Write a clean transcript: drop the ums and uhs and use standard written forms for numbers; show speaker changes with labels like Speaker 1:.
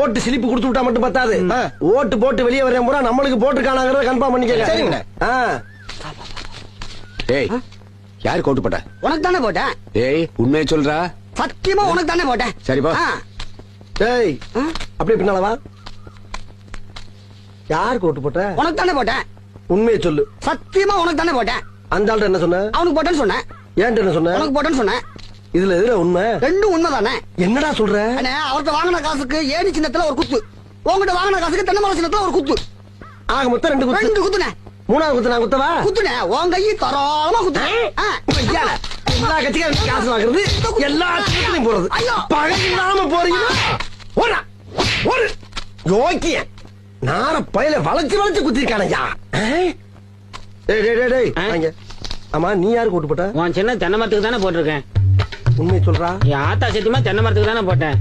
Speaker 1: ஓட்டு சிலிப்பு கொடுத்து விட்டா மட்டும் பத்தாது. ஓட்டு போட்டு வெளியே வரேன் பூரா நம்மளுக்கு போட்டுருக்கானாங்கிறத கன்ஃபார்ம் பண்ணிக்க.
Speaker 2: ஏய், யாருக்கு ஓட்டு போட்ட?
Speaker 3: உனக்கு தானே போட்டேன்.
Speaker 2: ஏய், உண்மையை சொல்றா.
Speaker 3: சத்தியமா உனக்கு தானே போட்டேன்.
Speaker 2: சரிப்பா.
Speaker 1: ஏய், அப்படியே பின்னால வா. யாருக்கு ஓட்டு போட்ட?
Speaker 3: உனக்கு தானே போட்டேன்.
Speaker 1: உண்மையை சொல்லு.
Speaker 3: சத்தியமா உனக்கு தானே போட்டேன்.
Speaker 1: அந்த ஆள்கிட்ட என்ன சொன்ன?
Speaker 3: அவனுக்கு போட்டேன்னு சொன்னேன்.
Speaker 1: ஏன்ட்டு என்ன சொன்ன?
Speaker 3: உனக்கு போட்டேன்னு சொன்னேன்.
Speaker 1: இதுல எதுல உண்மை?
Speaker 3: ரெண்டும் உண்மைதானே.
Speaker 1: என்னடா சொல்ற?
Speaker 3: அவர்கிட்ட வாங்கின காசுக்கு ஏணி சின்னத்துல ஒரு குத்து, உங்ககிட்ட வாங்கின காசுக்கு தென்னை சின்னத்துல ஒரு குத்து.
Speaker 1: ஆக மொத்தம் 2 குத்து.
Speaker 3: 2 குத்துனே.
Speaker 1: மூணாவது குத்து நான் குத்தவா?
Speaker 3: குத்துனே. உன் கையை தரோளமா குத்துனேன்.
Speaker 1: எல்லா கட்சிக்காரும் காசு வாங்குறது, எல்லா கட்சிகளையும் போறது. பகையில்லாம போறீங்க. ஒரு யோக்கிய நார பயில வளைச்சு வளைச்சு குத்திருக்கானயா. ஆமா, நீ யாருக்கு ஓட்டு போட்ட?
Speaker 4: உன் சின்ன தென்னை மரத்துக்கு தானே போட்டிருக்கேன்.
Speaker 1: உண்மையை சொல்றா.
Speaker 4: என் ஆத்தா சத்தியமா தென்னை மரத்துக்கு தானே போட்டேன்.